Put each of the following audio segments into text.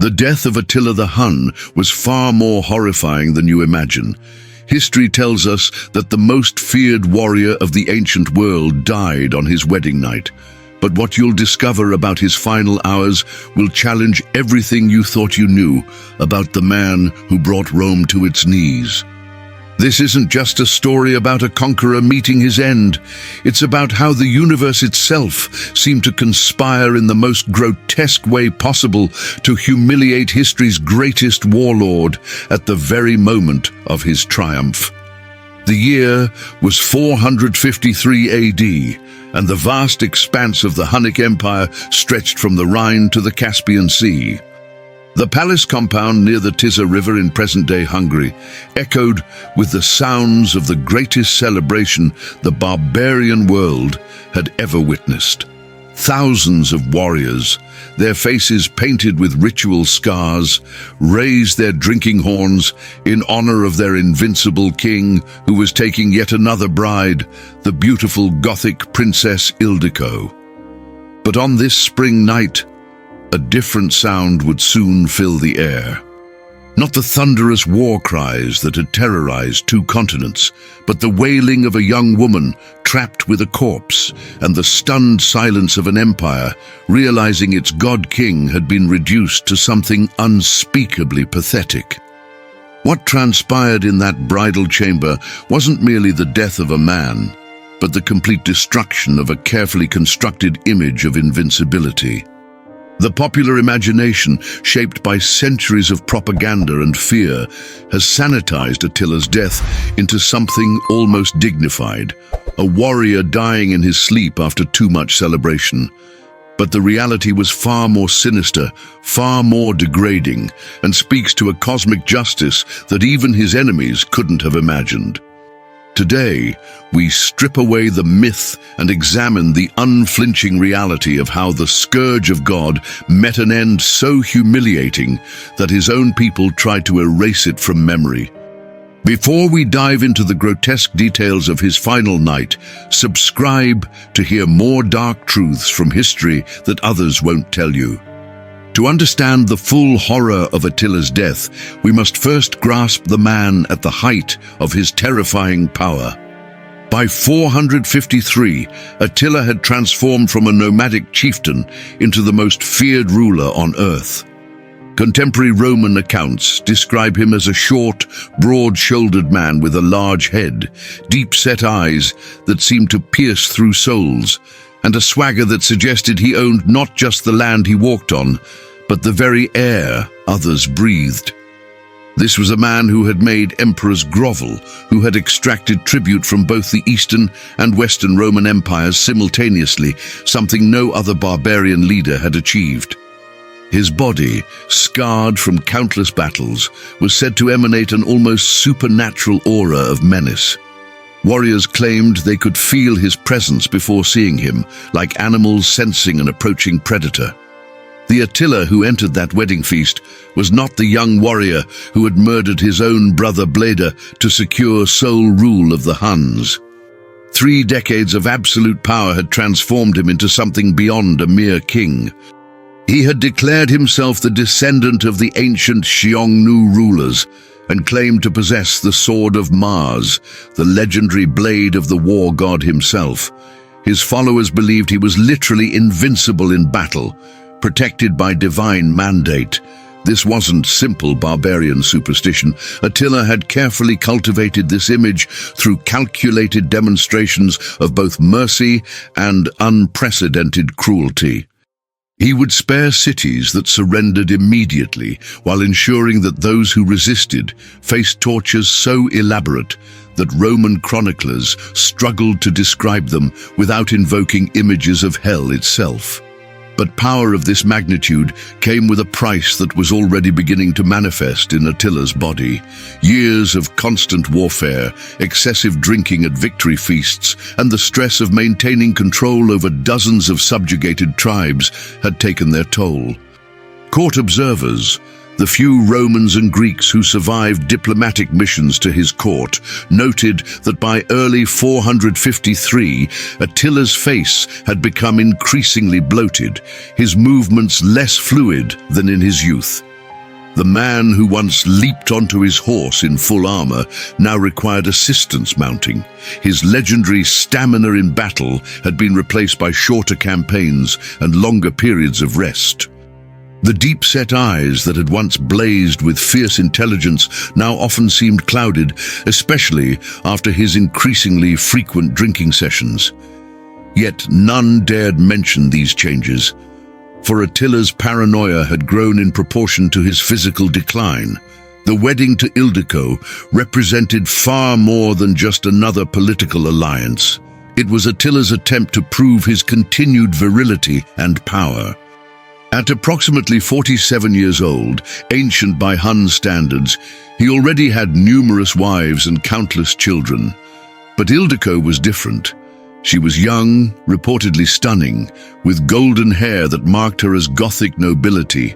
The death of Attila the Hun was far more horrifying than you imagine. History tells us that the most feared warrior of the ancient world died on his wedding night. But what you'll discover about his final hours will challenge everything you thought you knew about the man who brought Rome to its knees. This isn't just a story about a conqueror meeting his end. It's about how the universe itself seemed to conspire in the most grotesque way possible to humiliate history's greatest warlord at the very moment of his triumph. The year was 453 AD, and the vast expanse of the Hunnic Empire stretched from the Rhine to the Caspian Sea. The palace compound near the Tisza River in present-day Hungary echoed with the sounds of the greatest celebration the barbarian world had ever witnessed. Thousands of warriors, their faces painted with ritual scars, raised their drinking horns in honor of their invincible king who was taking yet another bride, the beautiful Gothic princess Ildiko. But on this spring night, a different sound would soon fill the air. Not the thunderous war cries that had terrorized two continents, but the wailing of a young woman trapped with a corpse and the stunned silence of an empire realizing its god-king had been reduced to something unspeakably pathetic. What transpired in that bridal chamber wasn't merely the death of a man, but the complete destruction of a carefully constructed image of invincibility. The popular imagination, shaped by centuries of propaganda and fear, has sanitized Attila's death into something almost dignified, a warrior dying in his sleep after too much celebration. But the reality was far more sinister, far more degrading, and speaks to a cosmic justice that even his enemies couldn't have imagined. Today, we strip away the myth and examine the unflinching reality of how the Scourge of God met an end so humiliating that his own people tried to erase it from memory. Before we dive into the grotesque details of his final night, subscribe to hear more dark truths from history that others won't tell you. To understand the full horror of Attila's death, we must first grasp the man at the height of his terrifying power. By 453, Attila had transformed from a nomadic chieftain into the most feared ruler on earth. Contemporary Roman accounts describe him as a short, broad-shouldered man with a large head, deep-set eyes that seemed to pierce through souls, and a swagger that suggested he owned not just the land he walked on, but the very air others breathed. This was a man who had made emperors grovel, who had extracted tribute from both the Eastern and Western Roman empires simultaneously, something no other barbarian leader had achieved. His body, scarred from countless battles, was said to emanate an almost supernatural aura of menace. Warriors claimed they could feel his presence before seeing him, like animals sensing an approaching predator. The Attila who entered that wedding feast was not the young warrior who had murdered his own brother Bleda to secure sole rule of the Huns. 3 decades of absolute power had transformed him into something beyond a mere king. He had declared himself the descendant of the ancient Xiongnu rulers, and claimed to possess the sword of Mars, the legendary blade of the war god himself. His followers believed he was literally invincible in battle, protected by divine mandate. This wasn't simple barbarian superstition. Attila had carefully cultivated this image through calculated demonstrations of both mercy and unprecedented cruelty. He would spare cities that surrendered immediately, while ensuring that those who resisted faced tortures so elaborate that Roman chroniclers struggled to describe them without invoking images of hell itself. But power of this magnitude came with a price that was already beginning to manifest in Attila's body. Years of constant warfare, excessive drinking at victory feasts, and the stress of maintaining control over dozens of subjugated tribes had taken their toll. Court observers, the few Romans and Greeks who survived diplomatic missions to his court, noted that by early 453, Attila's face had become increasingly bloated, his movements less fluid than in his youth. The man who once leaped onto his horse in full armor now required assistance mounting. His legendary stamina in battle had been replaced by shorter campaigns and longer periods of rest. The deep-set eyes that had once blazed with fierce intelligence now often seemed clouded, especially after his increasingly frequent drinking sessions. Yet none dared mention these changes, for Attila's paranoia had grown in proportion to his physical decline. The wedding to Ildiko represented far more than just another political alliance. It was Attila's attempt to prove his continued virility and power. At approximately 47 years old, ancient by Hun standards, he already had numerous wives and countless children. But Ildiko was different. She was young, reportedly stunning, with golden hair that marked her as Gothic nobility,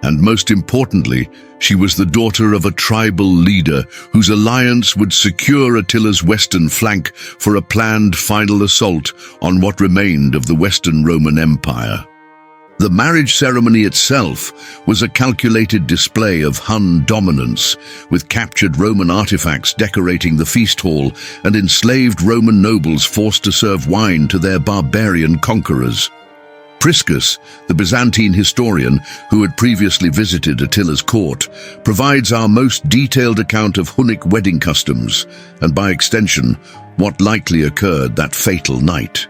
and most importantly, she was the daughter of a tribal leader whose alliance would secure Attila's western flank for a planned final assault on what remained of the Western Roman Empire. The marriage ceremony itself was a calculated display of Hun dominance, with captured Roman artifacts decorating the feast hall and enslaved Roman nobles forced to serve wine to their barbarian conquerors. Priscus, the Byzantine historian who had previously visited Attila's court, provides our most detailed account of Hunnic wedding customs, and by extension, what likely occurred that fatal night.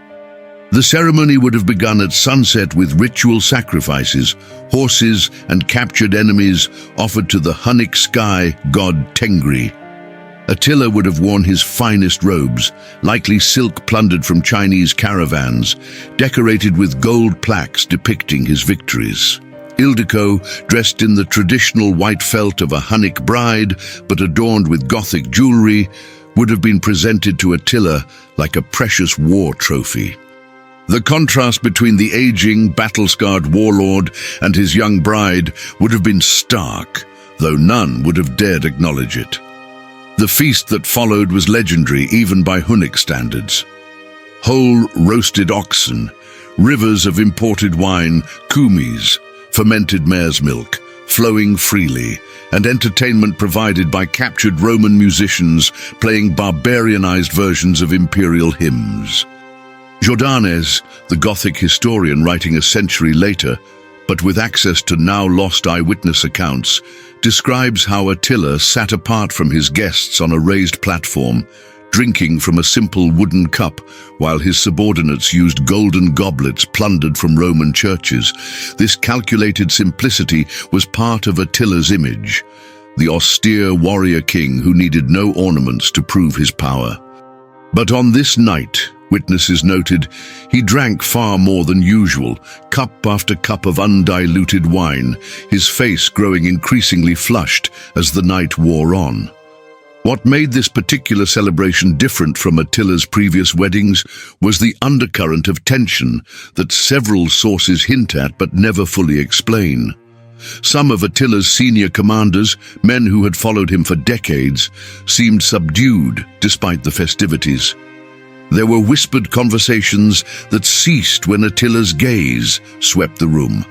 The ceremony would have begun at sunset with ritual sacrifices, horses and captured enemies offered to the Hunnic sky god Tengri. Attila would have worn his finest robes, likely silk plundered from Chinese caravans, decorated with gold plaques depicting his victories. Ildiko, dressed in the traditional white felt of a Hunnic bride, but adorned with Gothic jewelry, would have been presented to Attila like a precious war trophy. The contrast between the aging, battle-scarred warlord and his young bride would have been stark, though none would have dared acknowledge it. The feast that followed was legendary even by Hunnic standards. Whole roasted oxen, rivers of imported wine, kumis, fermented mare's milk, flowing freely, and entertainment provided by captured Roman musicians playing barbarianized versions of imperial hymns. Jordanes, the Gothic historian writing a century later, but with access to now lost eyewitness accounts, describes how Attila sat apart from his guests on a raised platform, drinking from a simple wooden cup, while his subordinates used golden goblets plundered from Roman churches. This calculated simplicity was part of Attila's image, the austere warrior king who needed no ornaments to prove his power. But on this night, witnesses noted, he drank far more than usual, cup after cup of undiluted wine, his face growing increasingly flushed as the night wore on. What made this particular celebration different from Attila's previous weddings was the undercurrent of tension that several sources hint at but never fully explain. Some of Attila's senior commanders, men who had followed him for decades, seemed subdued despite the festivities. There were whispered conversations that ceased when Attila's gaze swept the room.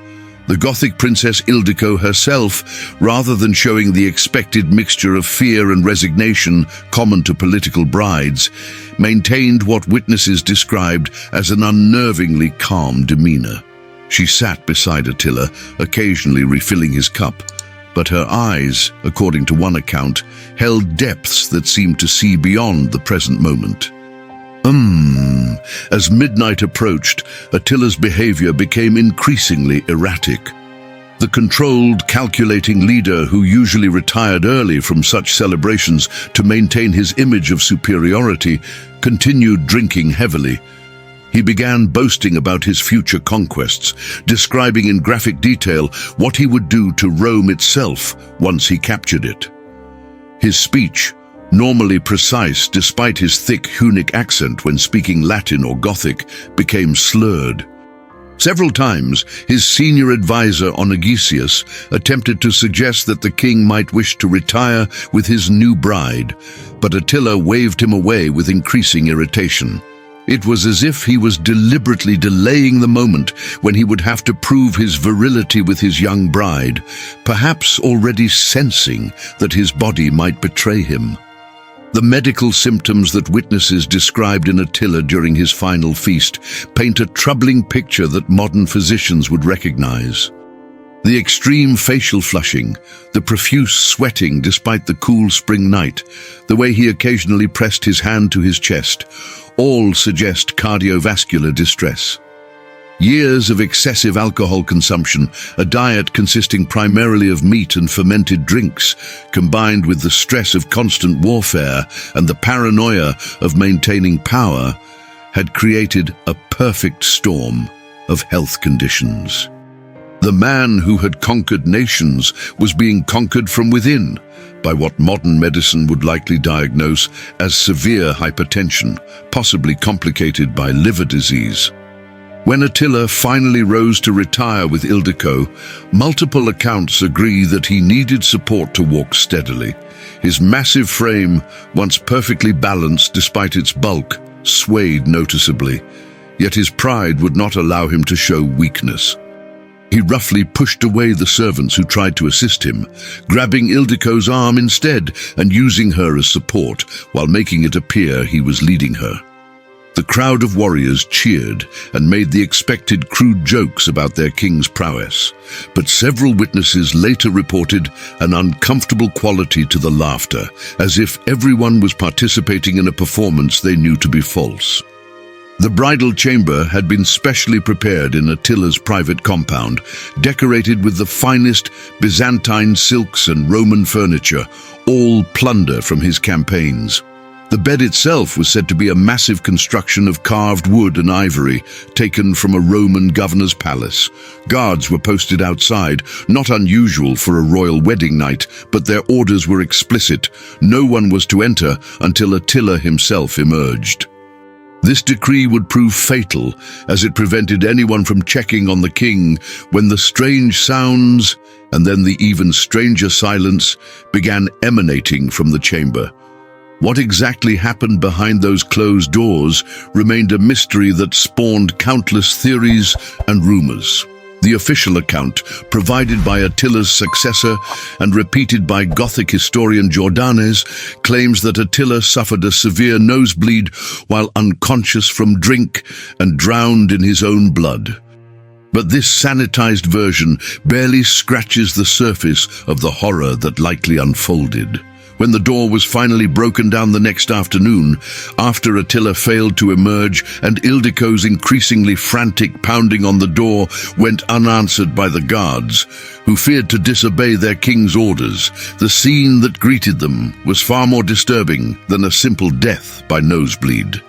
The Gothic princess Ildiko herself, rather than showing the expected mixture of fear and resignation common to political brides, maintained what witnesses described as an unnervingly calm demeanor. She sat beside Attila, occasionally refilling his cup, but her eyes, according to one account, held depths that seemed to see beyond the present moment. As midnight approached, Attila's behavior became increasingly erratic. The controlled, calculating leader who usually retired early from such celebrations to maintain his image of superiority continued drinking heavily. He began boasting about his future conquests, describing in graphic detail what he would do to Rome itself once he captured it. His speech, normally precise despite his thick Hunnic accent when speaking Latin or Gothic, became slurred. Several times, his senior advisor Onegesius attempted to suggest that the king might wish to retire with his new bride, but Attila waved him away with increasing irritation. It was as if he was deliberately delaying the moment when he would have to prove his virility with his young bride, perhaps already sensing that his body might betray him. The medical symptoms that witnesses described in Attila during his final feast paint a troubling picture that modern physicians would recognize. The extreme facial flushing, the profuse sweating despite the cool spring night, the way he occasionally pressed his hand to his chest, all suggest cardiovascular distress. Years of excessive alcohol consumption, a diet consisting primarily of meat and fermented drinks, combined with the stress of constant warfare and the paranoia of maintaining power, had created a perfect storm of health conditions. The man who had conquered nations was being conquered from within by what modern medicine would likely diagnose as severe hypertension, possibly complicated by liver disease. When Attila finally rose to retire with Ildiko, multiple accounts agree that he needed support to walk steadily. His massive frame, once perfectly balanced despite its bulk, swayed noticeably, yet his pride would not allow him to show weakness. He roughly pushed away the servants who tried to assist him, grabbing Ildiko's arm instead and using her as support while making it appear he was leading her. The crowd of warriors cheered and made the expected crude jokes about their king's prowess, but several witnesses later reported an uncomfortable quality to the laughter, as if everyone was participating in a performance they knew to be false. The bridal chamber had been specially prepared in Attila's private compound, decorated with the finest Byzantine silks and Roman furniture, all plunder from his campaigns. The bed itself was said to be a massive construction of carved wood and ivory, taken from a Roman governor's palace. Guards were posted outside, not unusual for a royal wedding night, but their orders were explicit. No one was to enter until Attila himself emerged. This decree would prove fatal, as it prevented anyone from checking on the king when the strange sounds, and then the even stranger silence, began emanating from the chamber. What exactly happened behind those closed doors remained a mystery that spawned countless theories and rumors. The official account, provided by Attila's successor and repeated by Gothic historian Jordanes, claims that Attila suffered a severe nosebleed while unconscious from drink and drowned in his own blood. But this sanitized version barely scratches the surface of the horror that likely unfolded. When the door was finally broken down the next afternoon, after Attila failed to emerge and Ildiko's increasingly frantic pounding on the door went unanswered by the guards, who feared to disobey their king's orders, the scene that greeted them was far more disturbing than a simple death by nosebleed.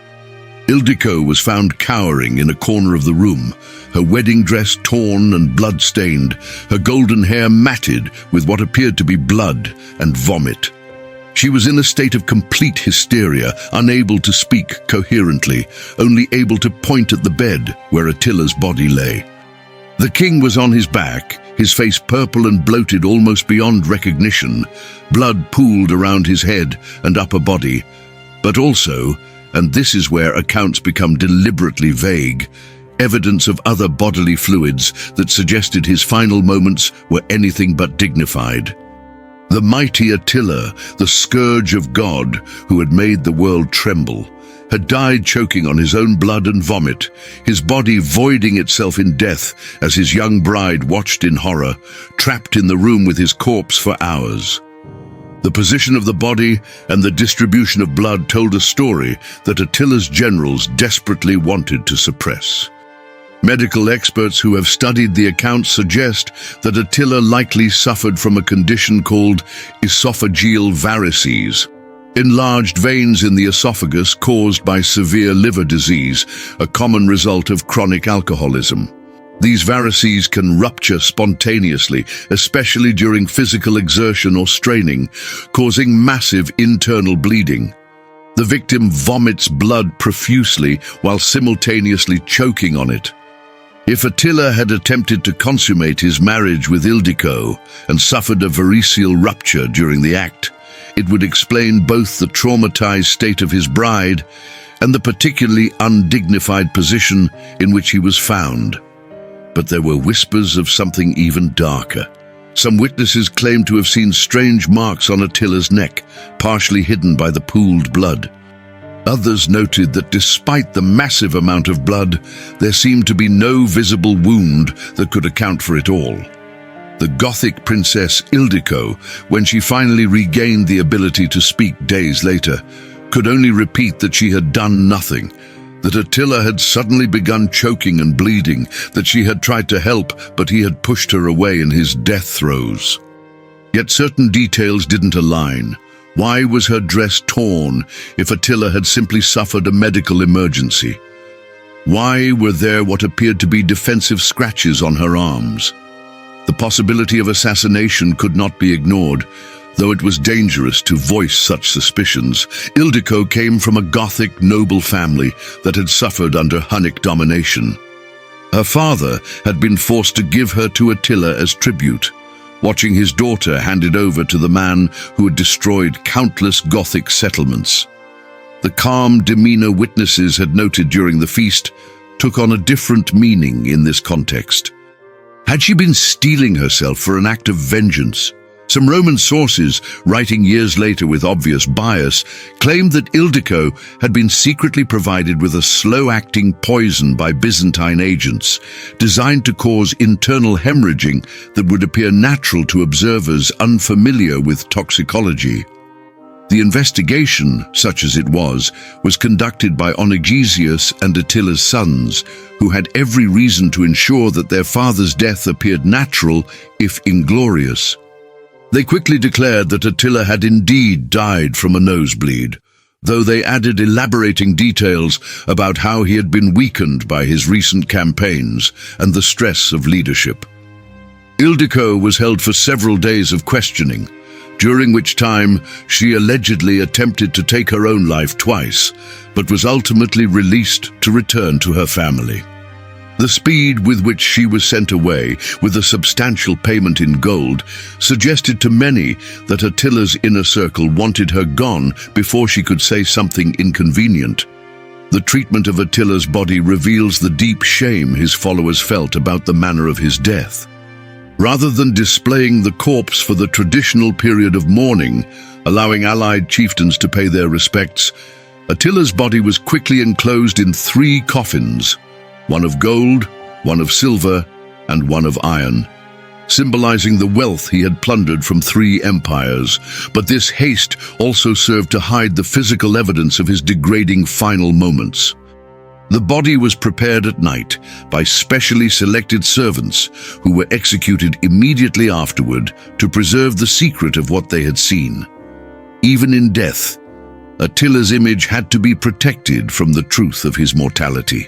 Ildiko was found cowering in a corner of the room, her wedding dress torn and blood-stained, her golden hair matted with what appeared to be blood and vomit. She was in a state of complete hysteria, unable to speak coherently, only able to point at the bed where Attila's body lay. The king was on his back, his face purple and bloated almost beyond recognition. Blood pooled around his head and upper body. But also, and this is where accounts become deliberately vague, evidence of other bodily fluids that suggested his final moments were anything but dignified. The mighty Attila, the scourge of God who had made the world tremble, had died choking on his own blood and vomit, his body voiding itself in death as his young bride watched in horror, trapped in the room with his corpse for hours. The position of the body and the distribution of blood told a story that Attila's generals desperately wanted to suppress. Medical experts who have studied the accounts suggest that Attila likely suffered from a condition called esophageal varices, enlarged veins in the esophagus caused by severe liver disease, a common result of chronic alcoholism. These varices can rupture spontaneously, especially during physical exertion or straining, causing massive internal bleeding. The victim vomits blood profusely while simultaneously choking on it. If Attila had attempted to consummate his marriage with Ildiko and suffered a variceal rupture during the act, it would explain both the traumatized state of his bride and the particularly undignified position in which he was found. But there were whispers of something even darker. Some witnesses claimed to have seen strange marks on Attila's neck, partially hidden by the pooled blood. Others noted that despite the massive amount of blood, there seemed to be no visible wound that could account for it all. The Gothic princess Ildiko, when she finally regained the ability to speak days later, could only repeat that she had done nothing, that Attila had suddenly begun choking and bleeding, that she had tried to help, but he had pushed her away in his death throes. Yet certain details didn't align. Why was her dress torn if Attila had simply suffered a medical emergency? Why were there what appeared to be defensive scratches on her arms? The possibility of assassination could not be ignored. Though it was dangerous to voice such suspicions, Ildiko came from a Gothic noble family that had suffered under Hunnic domination. Her father had been forced to give her to Attila as tribute, watching his daughter handed over to the man who had destroyed countless Gothic settlements. The calm demeanor witnesses had noted during the feast took on a different meaning in this context. Had she been steeling herself for an act of vengeance? Some Roman sources, writing years later with obvious bias, claimed that Ildiko had been secretly provided with a slow-acting poison by Byzantine agents, designed to cause internal hemorrhaging that would appear natural to observers unfamiliar with toxicology. The investigation, such as it was conducted by Onegesius and Attila's sons, who had every reason to ensure that their father's death appeared natural, if inglorious. They quickly declared that Attila had indeed died from a nosebleed, though they added elaborating details about how he had been weakened by his recent campaigns and the stress of leadership. Ildiko was held for several days of questioning, during which time she allegedly attempted to take her own life twice, but was ultimately released to return to her family. The speed with which she was sent away, with a substantial payment in gold, suggested to many that Attila's inner circle wanted her gone before she could say something inconvenient. The treatment of Attila's body reveals the deep shame his followers felt about the manner of his death. Rather than displaying the corpse for the traditional period of mourning, allowing allied chieftains to pay their respects, Attila's body was quickly enclosed in 3 coffins, one of gold, one of silver, and one of iron, symbolizing the wealth he had plundered from 3 empires. But this haste also served to hide the physical evidence of his degrading final moments. The body was prepared at night by specially selected servants who were executed immediately afterward to preserve the secret of what they had seen. Even in death, Attila's image had to be protected from the truth of his mortality.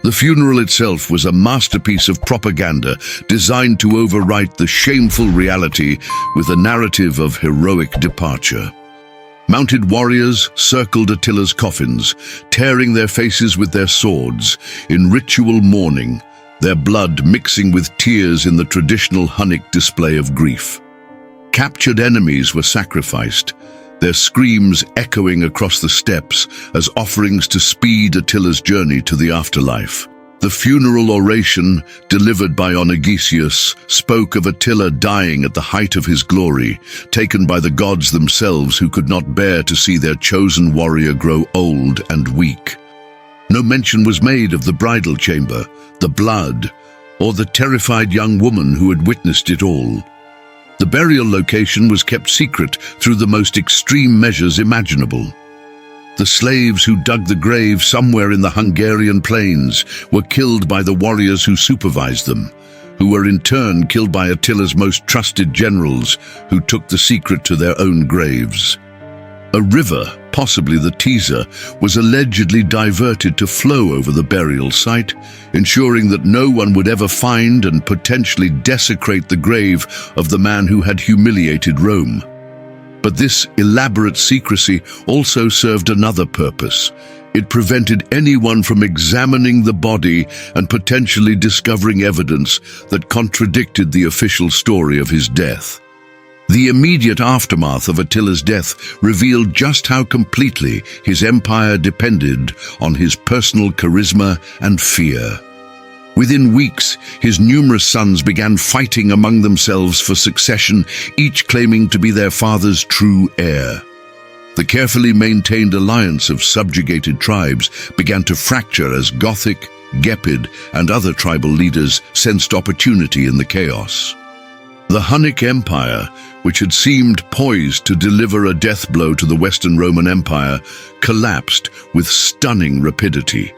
The funeral itself was a masterpiece of propaganda designed to overwrite the shameful reality with a narrative of heroic departure. Mounted warriors circled Attila's coffins, tearing their faces with their swords in ritual mourning, their blood mixing with tears in the traditional Hunnic display of grief. Captured enemies were sacrificed, their screams echoing across the steppes as offerings to speed Attila's journey to the afterlife. The funeral oration, delivered by Onegesius, spoke of Attila dying at the height of his glory, taken by the gods themselves who could not bear to see their chosen warrior grow old and weak. No mention was made of the bridal chamber, the blood, or the terrified young woman who had witnessed it all. The burial location was kept secret through the most extreme measures imaginable. The slaves who dug the grave somewhere in the Hungarian plains were killed by the warriors who supervised them, who were in turn killed by Attila's most trusted generals, who took the secret to their own graves. A river, possibly the Tisa, was allegedly diverted to flow over the burial site, ensuring that no one would ever find and potentially desecrate the grave of the man who had humiliated Rome. But this elaborate secrecy also served another purpose. It prevented anyone from examining the body and potentially discovering evidence that contradicted the official story of his death. The immediate aftermath of Attila's death revealed just how completely his empire depended on his personal charisma and fear. Within weeks, his numerous sons began fighting among themselves for succession, each claiming to be their father's true heir. The carefully maintained alliance of subjugated tribes began to fracture as Gothic, Gepid, and other tribal leaders sensed opportunity in the chaos. The Hunnic Empire, which had seemed poised to deliver a death blow to the Western Roman Empire, collapsed with stunning rapidity.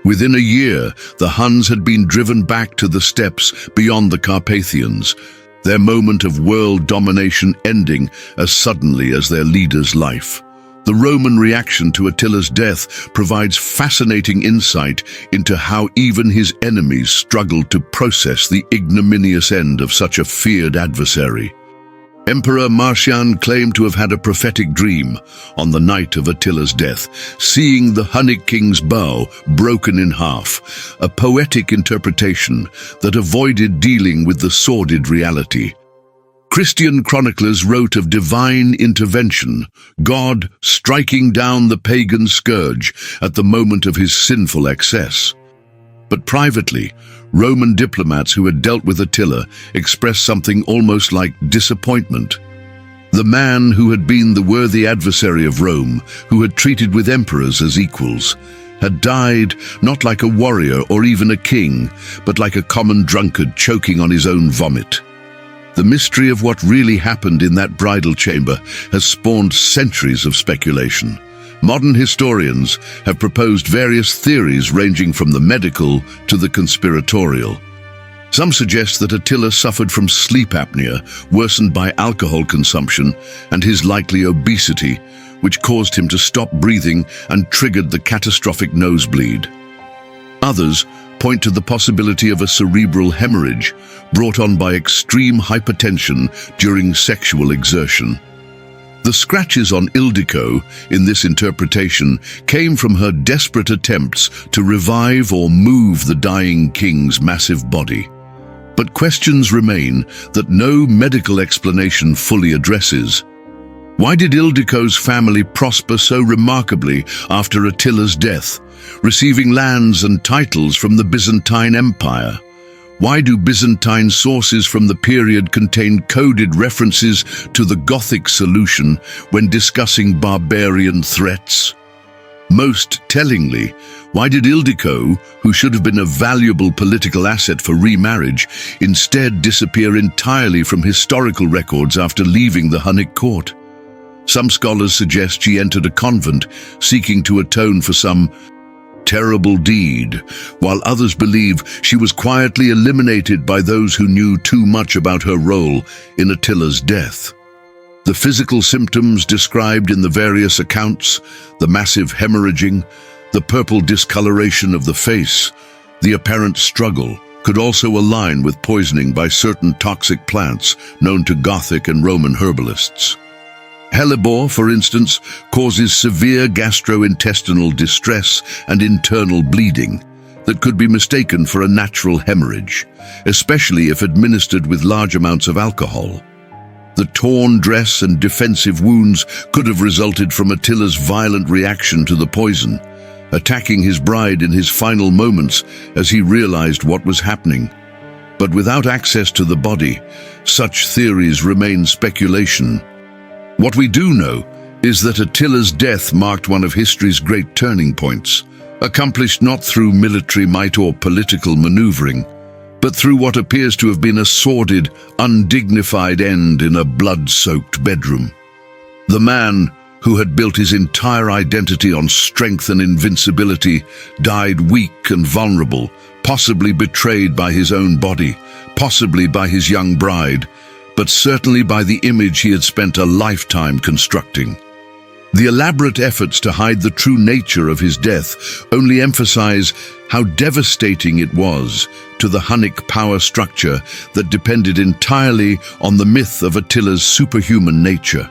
Within a year, the Huns had been driven back to the steppes beyond the Carpathians, their moment of world domination ending as suddenly as their leader's life. The Roman reaction to Attila's death provides fascinating insight into how even his enemies struggled to process the ignominious end of such a feared adversary. Emperor Marcian claimed to have had a prophetic dream on the night of Attila's death, seeing the Hunnic king's bow broken in half, a poetic interpretation that avoided dealing with the sordid reality. Christian chroniclers wrote of divine intervention, God striking down the pagan scourge at the moment of his sinful excess. But privately, Roman diplomats who had dealt with Attila expressed something almost like disappointment. The man who had been the worthy adversary of Rome, who had treated with emperors as equals, had died not like a warrior or even a king, but like a common drunkard choking on his own vomit. The mystery of what really happened in that bridal chamber has spawned centuries of speculation. Modern historians have proposed various theories ranging from the medical to the conspiratorial. Some suggest that Attila suffered from sleep apnea, worsened by alcohol consumption and his likely obesity, which caused him to stop breathing and triggered the catastrophic nosebleed. Others point to the possibility of a cerebral hemorrhage brought on by extreme hypertension during sexual exertion. The scratches on Ildiko in this interpretation came from her desperate attempts to revive or move the dying king's massive body. But questions remain that no medical explanation fully addresses. Why did Ildiko's family prosper so remarkably after Attila's death, receiving lands and titles from the Byzantine Empire? Why do Byzantine sources from the period contain coded references to the Gothic solution when discussing barbarian threats? Most tellingly, why did Ildiko, who should have been a valuable political asset for remarriage, instead disappear entirely from historical records after leaving the Hunnic court? Some scholars suggest she entered a convent, seeking to atone for some terrible deed, while others believe she was quietly eliminated by those who knew too much about her role in Attila's death. The physical symptoms described in the various accounts, the massive hemorrhaging, the purple discoloration of the face, the apparent struggle, could also align with poisoning by certain toxic plants known to Gothic and Roman herbalists. Hellebore, for instance, causes severe gastrointestinal distress and internal bleeding that could be mistaken for a natural hemorrhage, especially if administered with large amounts of alcohol. The torn dress and defensive wounds could have resulted from Attila's violent reaction to the poison, attacking his bride in his final moments as he realized what was happening. But without access to the body, such theories remain speculation. What we do know is that Attila's death marked one of history's great turning points, accomplished not through military might or political maneuvering, but through what appears to have been a sordid, undignified end in a blood-soaked bedroom. The man, who had built his entire identity on strength and invincibility, died weak and vulnerable, possibly betrayed by his own body, possibly by his young bride, but certainly by the image he had spent a lifetime constructing. The elaborate efforts to hide the true nature of his death only emphasize how devastating it was to the Hunnic power structure that depended entirely on the myth of Attila's superhuman nature.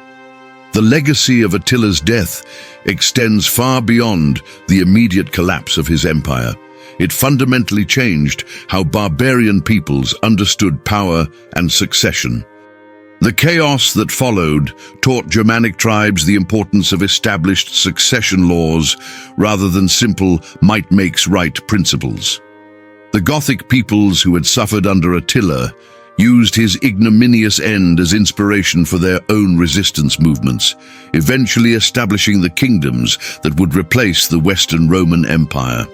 The legacy of Attila's death extends far beyond the immediate collapse of his empire. It fundamentally changed how barbarian peoples understood power and succession. The chaos that followed taught Germanic tribes the importance of established succession laws rather than simple might makes right principles. The Gothic peoples who had suffered under Attila used his ignominious end as inspiration for their own resistance movements, eventually establishing the kingdoms that would replace the Western Roman Empire.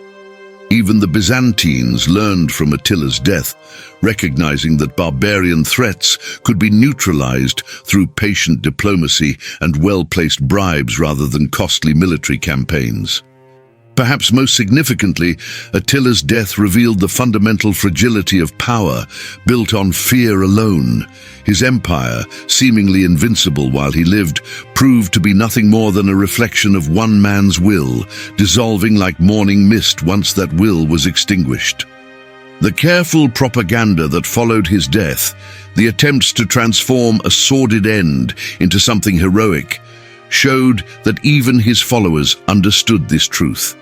Even the Byzantines learned from Attila's death, recognizing that barbarian threats could be neutralized through patient diplomacy and well-placed bribes rather than costly military campaigns. Perhaps most significantly, Attila's death revealed the fundamental fragility of power, built on fear alone. His empire, seemingly invincible while he lived, proved to be nothing more than a reflection of one man's will, dissolving like morning mist once that will was extinguished. The careful propaganda that followed his death, the attempts to transform a sordid end into something heroic, showed that even his followers understood this truth.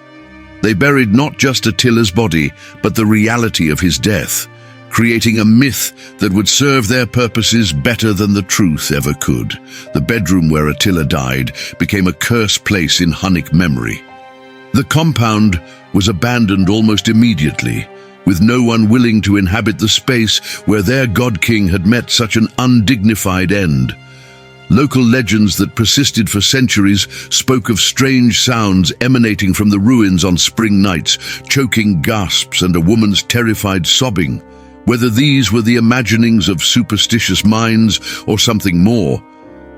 They buried not just Attila's body, but the reality of his death, creating a myth that would serve their purposes better than the truth ever could. The bedroom where Attila died became a cursed place in Hunnic memory. The compound was abandoned almost immediately, with no one willing to inhabit the space where their god-king had met such an undignified end. Local legends that persisted for centuries spoke of strange sounds emanating from the ruins on spring nights, choking gasps and a woman's terrified sobbing. Whether these were the imaginings of superstitious minds or something more,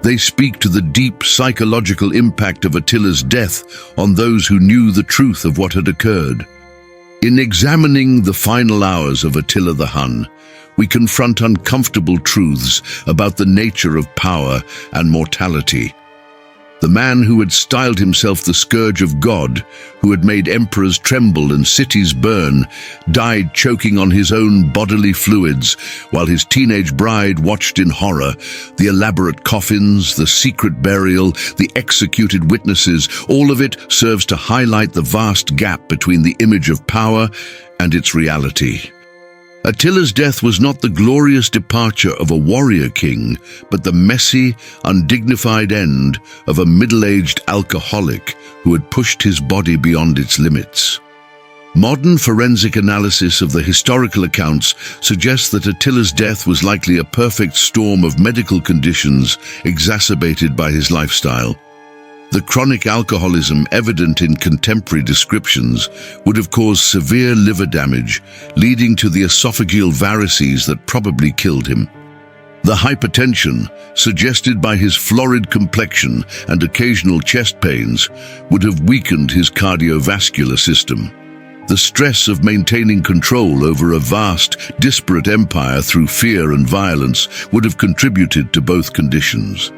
they speak to the deep psychological impact of Attila's death on those who knew the truth of what had occurred. In examining the final hours of Attila the Hun, we confront uncomfortable truths about the nature of power and mortality. The man who had styled himself the Scourge of God, who had made emperors tremble and cities burn, died choking on his own bodily fluids, while his teenage bride watched in horror. The elaborate coffins, the secret burial, the executed witnesses, all of it serves to highlight the vast gap between the image of power and its reality. Attila's death was not the glorious departure of a warrior king, but the messy, undignified end of a middle-aged alcoholic who had pushed his body beyond its limits. Modern forensic analysis of the historical accounts suggests that Attila's death was likely a perfect storm of medical conditions exacerbated by his lifestyle. The chronic alcoholism evident in contemporary descriptions would have caused severe liver damage, leading to the esophageal varices that probably killed him. The hypertension, suggested by his florid complexion and occasional chest pains, would have weakened his cardiovascular system. The stress of maintaining control over a vast, disparate empire through fear and violence would have contributed to both conditions.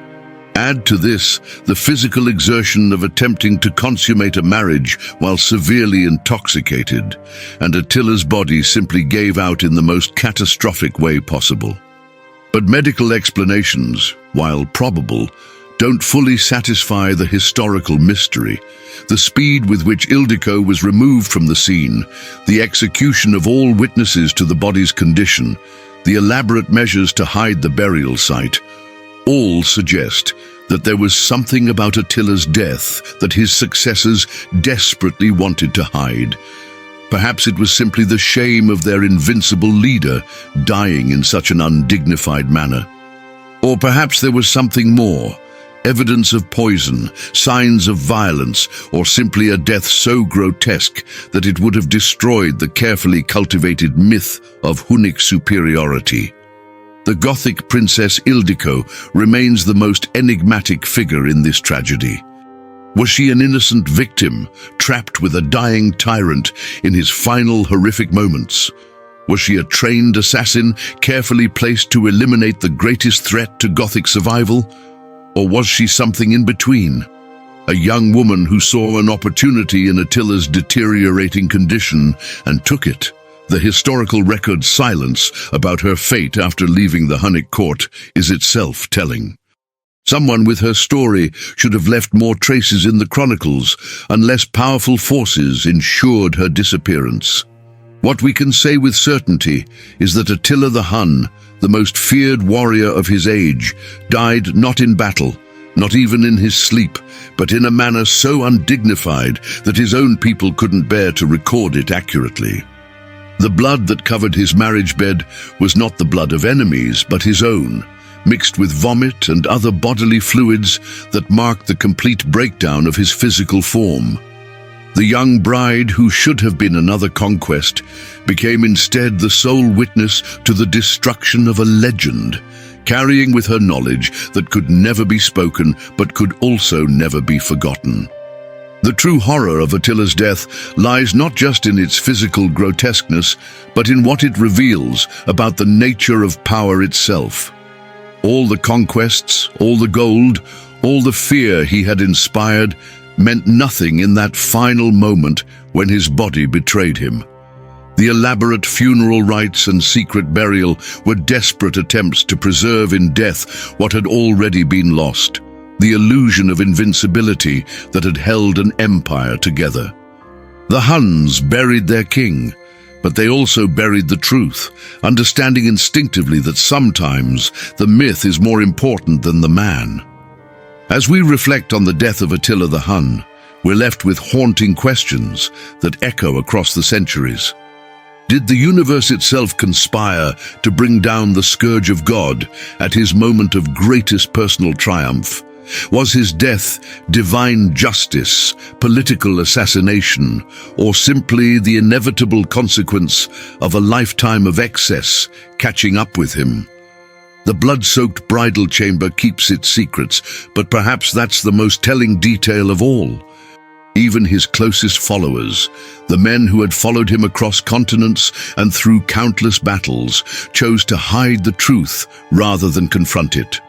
Add to this the physical exertion of attempting to consummate a marriage while severely intoxicated, and Attila's body simply gave out in the most catastrophic way possible. But medical explanations, while probable, don't fully satisfy the historical mystery. The speed with which Ildiko was removed from the scene, the execution of all witnesses to the body's condition, the elaborate measures to hide the burial site, all suggest that there was something about Attila's death that his successors desperately wanted to hide. Perhaps it was simply the shame of their invincible leader dying in such an undignified manner. Or perhaps there was something more, evidence of poison, signs of violence, or simply a death so grotesque that it would have destroyed the carefully cultivated myth of Hunnic superiority. The Gothic princess Ildiko remains the most enigmatic figure in this tragedy. Was she an innocent victim, trapped with a dying tyrant in his final horrific moments? Was she a trained assassin, carefully placed to eliminate the greatest threat to Gothic survival? Or was she something in between? A young woman who saw an opportunity in Attila's deteriorating condition and took it. The historical record's silence about her fate after leaving the Hunnic court is itself telling. Someone with her story should have left more traces in the chronicles, unless powerful forces ensured her disappearance. What we can say with certainty is that Attila the Hun, the most feared warrior of his age, died not in battle, not even in his sleep, but in a manner so undignified that his own people couldn't bear to record it accurately. The blood that covered his marriage bed was not the blood of enemies, but his own, mixed with vomit and other bodily fluids that marked the complete breakdown of his physical form. The young bride, who should have been another conquest, became instead the sole witness to the destruction of a legend, carrying with her knowledge that could never be spoken but could also never be forgotten. The true horror of Attila's death lies not just in its physical grotesqueness, but in what it reveals about the nature of power itself. All the conquests, all the gold, all the fear he had inspired meant nothing in that final moment when his body betrayed him. The elaborate funeral rites and secret burial were desperate attempts to preserve in death what had already been lost, the illusion of invincibility that had held an empire together. The Huns buried their king, but they also buried the truth, understanding instinctively that sometimes the myth is more important than the man. As we reflect on the death of Attila the Hun, we're left with haunting questions that echo across the centuries. Did the universe itself conspire to bring down the Scourge of God at his moment of greatest personal triumph? Was his death divine justice, political assassination, or simply the inevitable consequence of a lifetime of excess catching up with him? The blood-soaked bridal chamber keeps its secrets, but perhaps that's the most telling detail of all. Even his closest followers, the men who had followed him across continents and through countless battles, chose to hide the truth rather than confront it.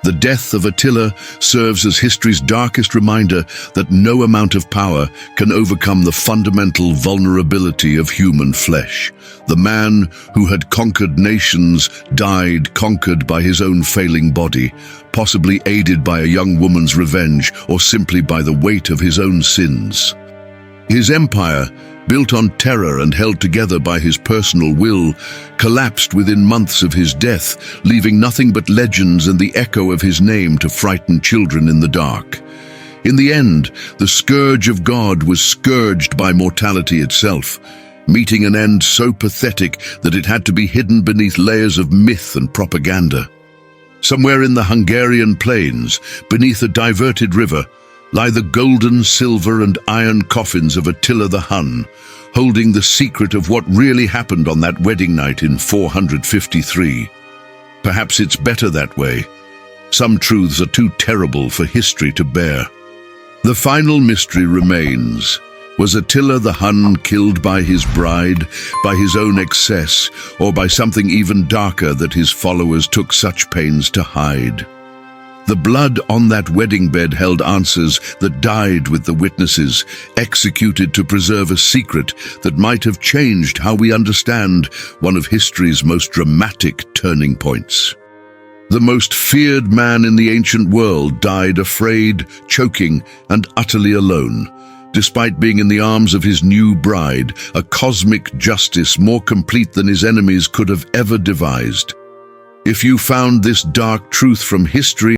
The death of Attila serves as history's darkest reminder that no amount of power can overcome the fundamental vulnerability of human flesh. The man who had conquered nations died conquered by his own failing body, possibly aided by a young woman's revenge or simply by the weight of his own sins. His empire, built on terror and held together by his personal will, collapsed within months of his death, leaving nothing but legends and the echo of his name to frighten children in the dark. In the end, the Scourge of God was scourged by mortality itself, meeting an end so pathetic that it had to be hidden beneath layers of myth and propaganda. Somewhere in the Hungarian plains, beneath a diverted river, lie the golden, silver and iron coffins of Attila the Hun, holding the secret of what really happened on that wedding night in 453. Perhaps it's better that way. Some truths are too terrible for history to bear. The final mystery remains. Was Attila the Hun killed by his bride, by his own excess, or by something even darker that his followers took such pains to hide? The blood on that wedding bed held answers that died with the witnesses, executed to preserve a secret that might have changed how we understand one of history's most dramatic turning points. The most feared man in the ancient world died afraid, choking, and utterly alone, despite being in the arms of his new bride, a cosmic justice more complete than his enemies could have ever devised. If you found this dark truth from history